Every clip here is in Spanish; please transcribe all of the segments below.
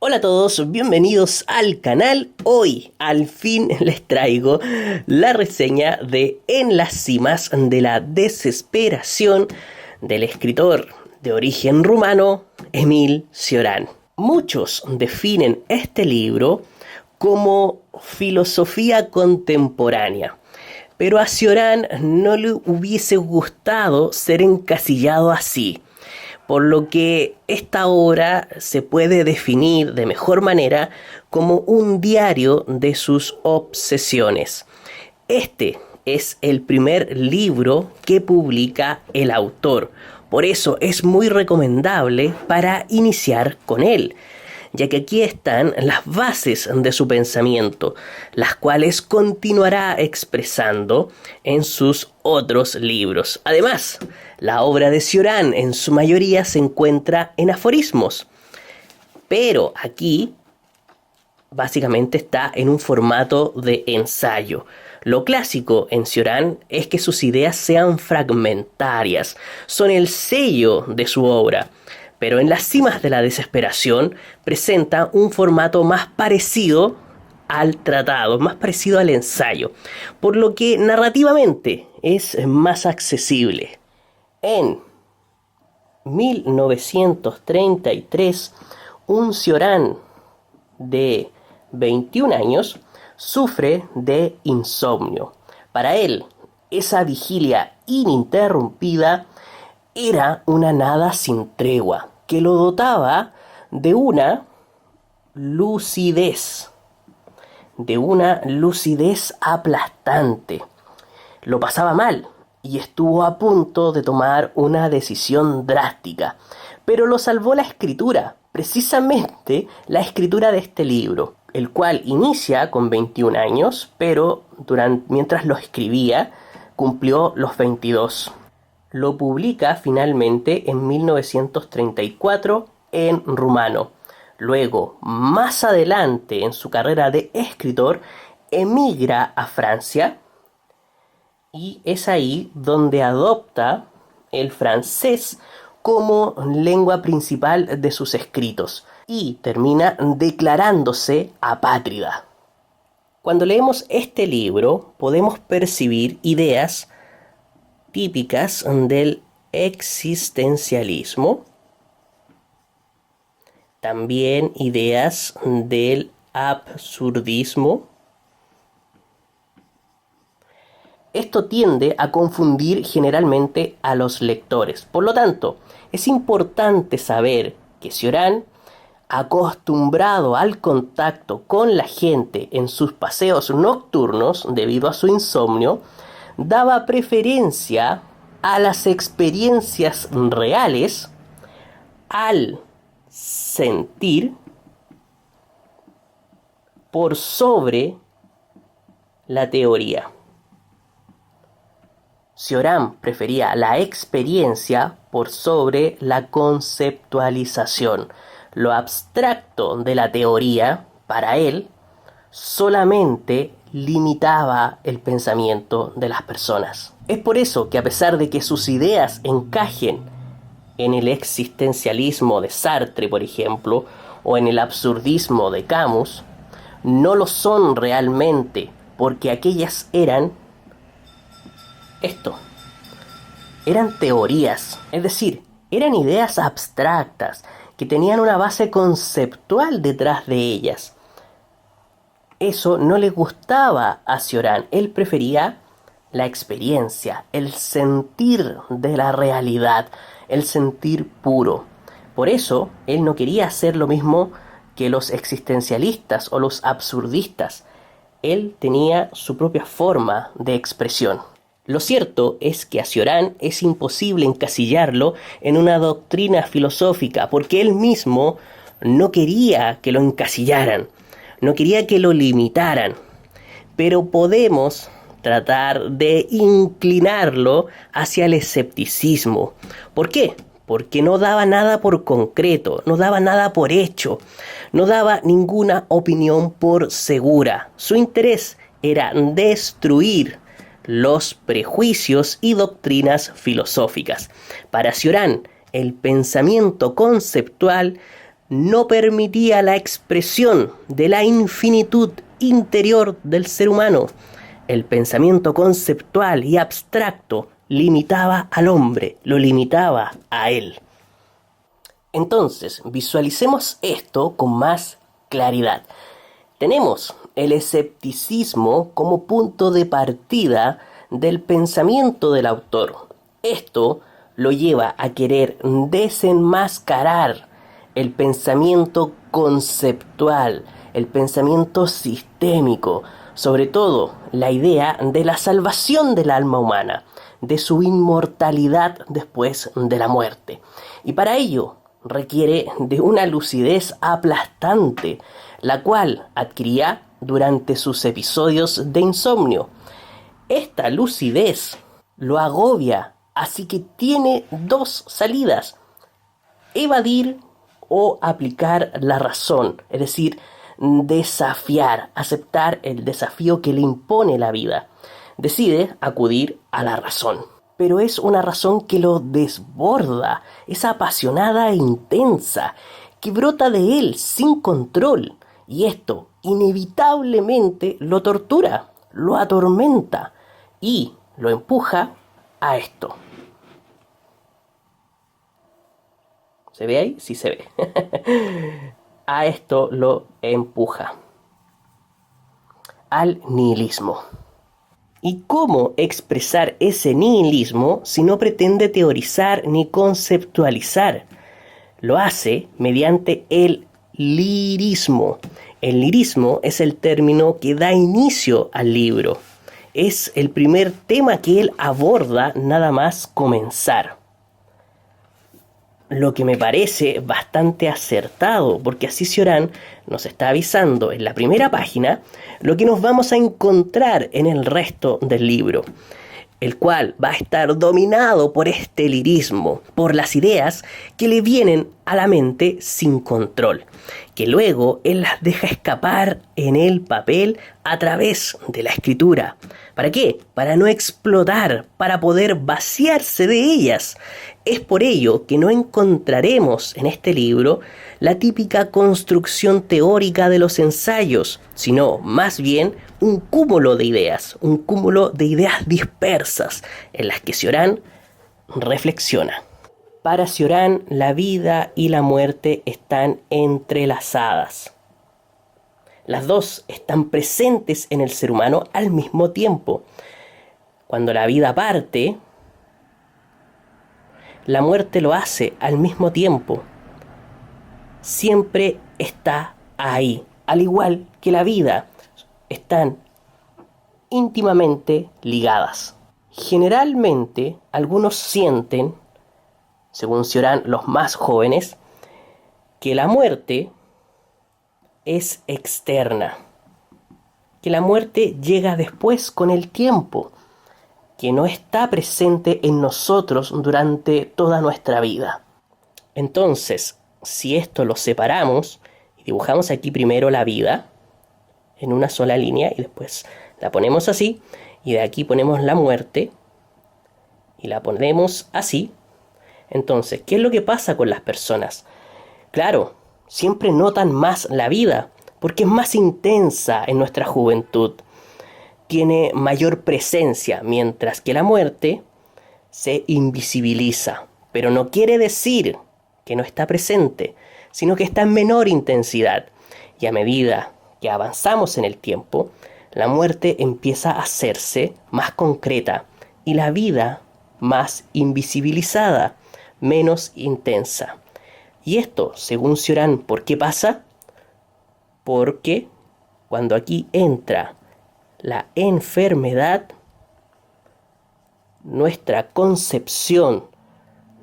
Hola a todos, bienvenidos al canal. Hoy al fin les traigo la reseña de En las cimas de la desesperación del escritor de origen rumano Émile Cioran. Muchos definen este libro como filosofía contemporánea, pero a Cioran no le hubiese gustado ser encasillado así, por lo que esta obra se puede definir de mejor manera como un diario de sus obsesiones. Este es el primer libro que publica el autor, por eso es muy recomendable para iniciar con él, ya que aquí están las bases de su pensamiento, las cuales continuará expresando en sus otros libros. Además, la obra de Cioran en su mayoría se encuentra en aforismos, pero aquí básicamente está en un formato de ensayo. Lo clásico en Cioran es que sus ideas sean fragmentarias, son el sello de su obra, pero en las cimas de la desesperación presenta un formato más parecido al tratado, más parecido al ensayo, por lo que narrativamente es más accesible. En 1933, un Cioran de 21 años sufre de insomnio. Para él, esa vigilia ininterrumpida era una nada sin tregua, que lo dotaba de lucidez, de una lucidez aplastante. Lo pasaba mal y estuvo a punto de tomar una decisión drástica, pero lo salvó la escritura, precisamente la escritura de este libro, el cual inicia con 21 años, pero mientras lo escribía cumplió los 22. Lo publica finalmente en 1934 en rumano. Luego, más adelante en su carrera de escritor, emigra a Francia y es ahí donde adopta el francés como lengua principal de sus escritos y termina declarándose apátrida. Cuando leemos este libro podemos percibir ideas típicas del existencialismo, también ideas del absurdismo. Esto tiende a confundir generalmente a los lectores. Por lo tanto, es importante saber que Cioran, acostumbrado al contacto con la gente en sus paseos nocturnos debido a su insomnio, daba preferencia a las experiencias reales al sentir por sobre la teoría. Cioran prefería la experiencia por sobre la conceptualización. Lo abstracto de la teoría, para él, solamente limitaba el pensamiento de las personas. Es por eso que a pesar de que sus ideas encajen en el existencialismo de Sartre, por ejemplo, o en el absurdismo de Camus, no lo son realmente, porque aquellas eran teorías, es decir, eran ideas abstractas que tenían una base conceptual detrás de ellas. Eso no le gustaba a Cioran. Él prefería la experiencia, el sentir de la realidad, el sentir puro. Por eso, él no quería hacer lo mismo que los existencialistas o los absurdistas. Él tenía su propia forma de expresión. Lo cierto es que a Cioran es imposible encasillarlo en una doctrina filosófica, porque él mismo no quería que lo encasillaran, no quería que lo limitaran, pero podemos tratar de inclinarlo hacia el escepticismo. ¿Por qué? Porque no daba nada por concreto, no daba nada por hecho, no daba ninguna opinión por segura. Su interés era destruir los prejuicios y doctrinas filosóficas. Para Cioran, el pensamiento conceptual no permitía la expresión de la infinitud interior del ser humano. El pensamiento conceptual y abstracto limitaba al hombre, lo limitaba a él. Entonces, visualicemos esto con más claridad. Tenemos el escepticismo como punto de partida del pensamiento del autor. Esto lo lleva a querer desenmascarar el pensamiento conceptual, el pensamiento sistémico, sobre todo la idea de la salvación del alma humana, de su inmortalidad después de la muerte. Y para ello requiere de una lucidez aplastante, la cual adquiría durante sus episodios de insomnio. Esta lucidez lo agobia, así que tiene dos salidas: evadir o aplicar la razón, es decir, desafiar, aceptar el desafío que le impone la vida. Decide acudir a la razón, pero es una razón que lo desborda, es apasionada e intensa, que brota de él sin control, y esto inevitablemente lo tortura, lo atormenta y lo empuja a esto. ¿Se ve ahí? Sí se ve. A esto lo empuja. Al nihilismo. ¿Y cómo expresar ese nihilismo si no pretende teorizar ni conceptualizar? Lo hace mediante el lirismo. El lirismo es el término que da inicio al libro. Es el primer tema que él aborda nada más comenzar. Lo que me parece bastante acertado, porque así Cioran nos está avisando en la primera página lo que nos vamos a encontrar en el resto del libro, el cual va a estar dominado por este lirismo, por las ideas que le vienen a la mente sin control, que luego él las deja escapar en el papel a través de la escritura. ¿Para qué? Para no explotar, para poder vaciarse de ellas. Es por ello que no encontraremos en este libro la típica construcción teórica de los ensayos, sino más bien un cúmulo de ideas dispersas en las que Cioran reflexiona. Para Cioran, la vida y la muerte están entrelazadas. Las dos están presentes en el ser humano al mismo tiempo. Cuando la vida parte, la muerte lo hace al mismo tiempo. Siempre está ahí, al igual que la vida. Están íntimamente ligadas. Generalmente, algunos sienten, según Cioran, los más jóvenes, que la muerte es externa, que la muerte llega después con el tiempo, que no está presente en nosotros durante toda nuestra vida. Entonces, si esto lo separamos y dibujamos aquí primero la vida en una sola línea y después la ponemos así, y de aquí ponemos la muerte y la ponemos así, entonces, ¿qué es lo que pasa con las personas? Claro, siempre notan más la vida porque es más intensa en nuestra juventud, tiene mayor presencia, mientras que la muerte se invisibiliza, pero no quiere decir que no está presente, sino que está en menor intensidad. Y a medida que avanzamos en el tiempo, la muerte empieza a hacerse más concreta y la vida más invisibilizada, menos intensa. Y esto, según Cioran, ¿por qué pasa? Porque cuando aquí entra la enfermedad, nuestra concepción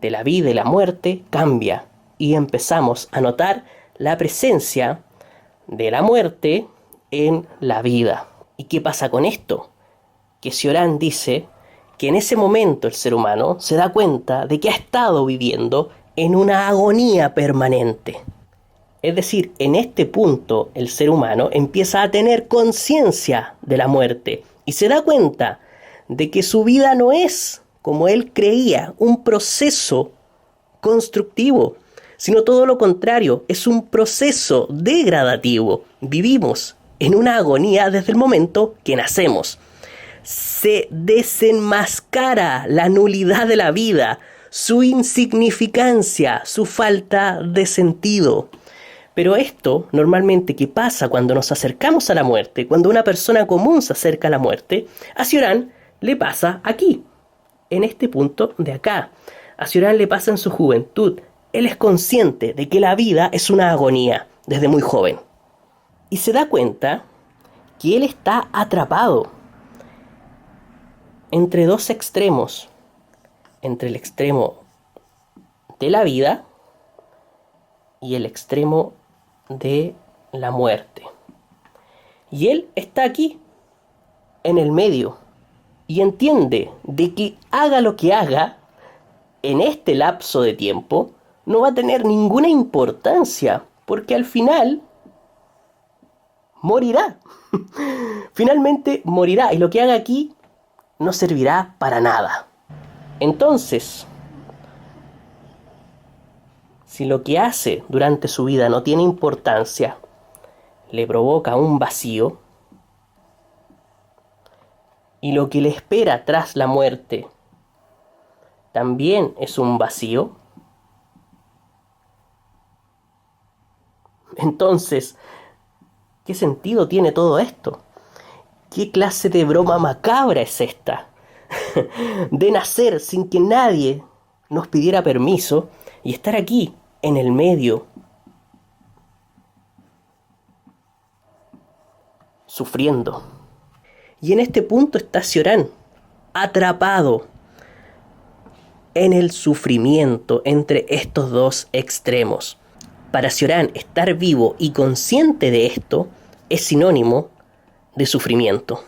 de la vida y la muerte cambia y empezamos a notar la presencia de la muerte en la vida. ¿Y qué pasa con esto? Que Cioran dice que en ese momento el ser humano se da cuenta de que ha estado viviendo en una agonía permanente. Es decir, en este punto el ser humano empieza a tener conciencia de la muerte y se da cuenta de que su vida no es, como él creía, un proceso constructivo, sino todo lo contrario, es un proceso degradativo. Vivimos en una agonía desde el momento que nacemos. Se desenmascara la nulidad de la vida, su insignificancia, su falta de sentido. Pero esto normalmente que pasa cuando nos acercamos a la muerte, cuando una persona común se acerca a la muerte, a Cioran le pasa aquí, en este punto de acá. A Cioran le pasa en su juventud. Él es consciente de que la vida es una agonía desde muy joven. Y se da cuenta que él está atrapado entre dos extremos. Entre el extremo de la vida y el extremo de la muerte. Y él está aquí, en el medio, y entiende de que haga lo que haga, en este lapso de tiempo, no va a tener ninguna importancia, porque al final morirá. Finalmente morirá, y lo que haga aquí no servirá para nada. Entonces, si lo que hace durante su vida no tiene importancia, le provoca un vacío, y lo que le espera tras la muerte también es un vacío, entonces, ¿qué sentido tiene todo esto? ¿Qué clase de broma macabra es esta? De nacer sin que nadie nos pidiera permiso y estar aquí, en el medio, sufriendo. Y en este punto está Cioran, atrapado en el sufrimiento entre estos dos extremos. Para Cioran, estar vivo y consciente de esto es sinónimo de sufrimiento.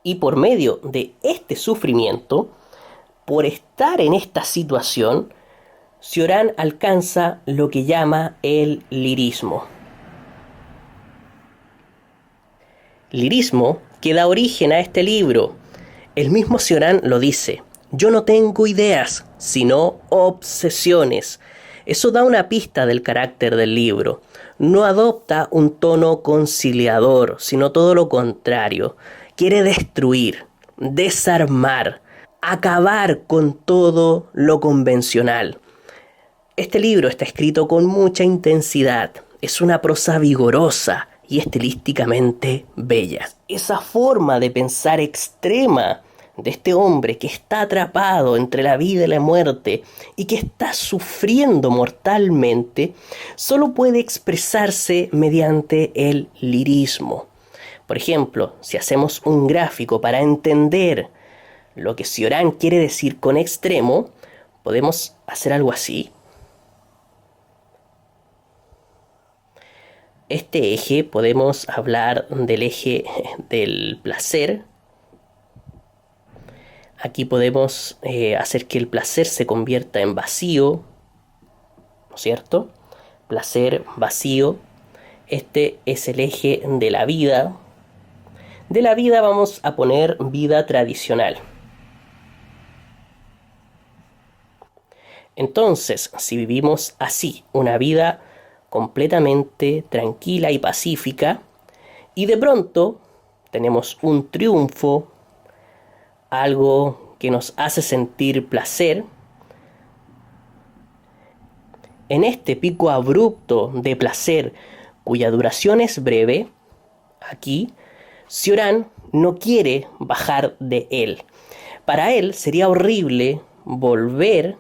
Y por medio de este sufrimiento, por estar en esta situación, Cioran alcanza lo que llama el lirismo. Lirismo que da origen a este libro. El mismo Cioran lo dice: yo no tengo ideas, sino obsesiones. Eso da una pista del carácter del libro. No adopta un tono conciliador, sino todo lo contrario. Quiere destruir, desarmar, acabar con todo lo convencional. Este libro está escrito con mucha intensidad. Es una prosa vigorosa y estilísticamente bella. Esa forma de pensar extrema de este hombre que está atrapado entre la vida y la muerte y que está sufriendo mortalmente, solo puede expresarse mediante el lirismo. Por ejemplo, si hacemos un gráfico para entender lo que Cioran quiere decir con extremo, podemos hacer algo así. Este eje podemos hablar del eje del placer. Aquí podemos hacer que el placer se convierta en vacío, ¿no es cierto? Placer, vacío. Este es el eje de la vida. De la vida vamos a poner vida tradicional. Entonces, si vivimos así, una vida completamente tranquila y pacífica, y de pronto tenemos un triunfo, algo que nos hace sentir placer, en este pico abrupto de placer cuya duración es breve, aquí Cioran no quiere bajar de él. Para él sería horrible volver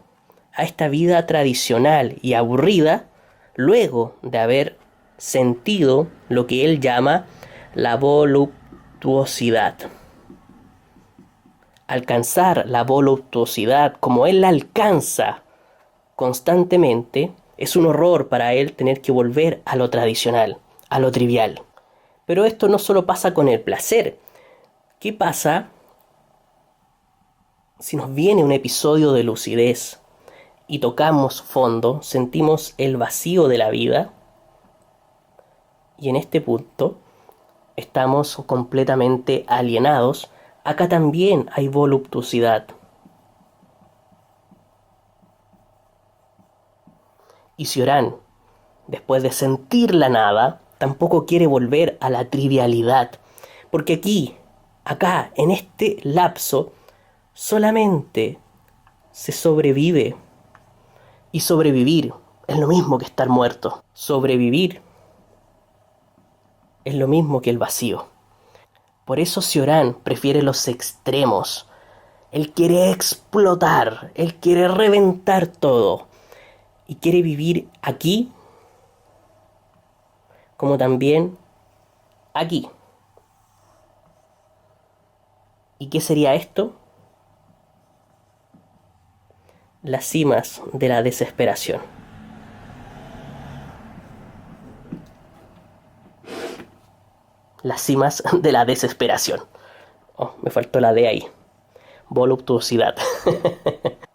a esta vida tradicional y aburrida luego de haber sentido lo que él llama la voluptuosidad. Alcanzar la voluptuosidad como él la alcanza constantemente es un horror para él tener que volver a lo tradicional, a lo trivial. Pero esto no solo pasa con el placer. ¿Qué pasa si nos viene un episodio de lucidez y tocamos fondo, sentimos el vacío de la vida? Y en este punto estamos completamente alienados. Acá también hay voluptuosidad. Y Cioran, después de sentir la nada, tampoco quiere volver a la trivialidad. Porque acá, en este lapso, solamente se sobrevive. Y sobrevivir es lo mismo que estar muerto. Sobrevivir es lo mismo que el vacío. Por eso Cioran prefiere los extremos. Él quiere explotar, él quiere reventar todo. Y quiere vivir aquí como también aquí. ¿Y qué sería esto? Las cimas de la desesperación. Las cimas de la desesperación. Oh, me faltó la D ahí. Voluptuosidad.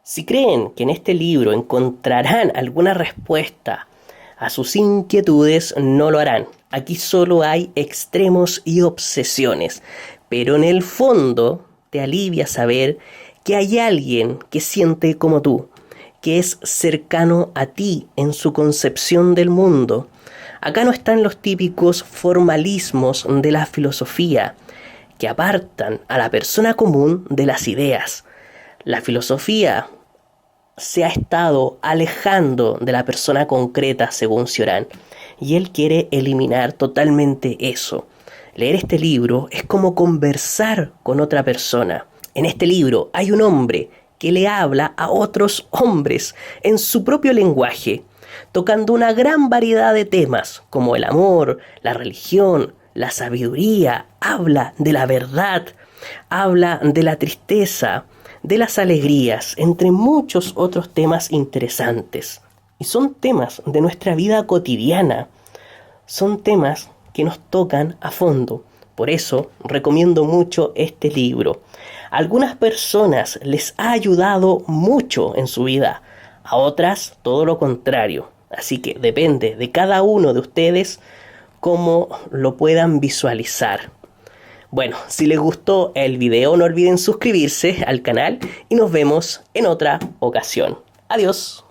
Si creen que en este libro encontrarán alguna respuesta a sus inquietudes, no lo harán. Aquí solo hay extremos y obsesiones. Pero en el fondo te alivia saber que hay alguien que siente como tú, que es cercano a ti en su concepción del mundo. Acá no están los típicos formalismos de la filosofía que apartan a la persona común de las ideas. La filosofía se ha estado alejando de la persona concreta, según Cioran, y él quiere eliminar totalmente eso. Leer este libro es como conversar con otra persona. En este libro hay un hombre que le habla a otros hombres en su propio lenguaje, tocando una gran variedad de temas como el amor, la religión, la sabiduría, habla de la verdad, habla de la tristeza, de las alegrías, entre muchos otros temas interesantes. Y son temas de nuestra vida cotidiana, son temas que nos tocan a fondo. Por eso recomiendo mucho este libro. A algunas personas les ha ayudado mucho en su vida, a otras todo lo contrario. Así que depende de cada uno de ustedes cómo lo puedan visualizar. Bueno, si les gustó el video no olviden suscribirse al canal y nos vemos en otra ocasión. Adiós.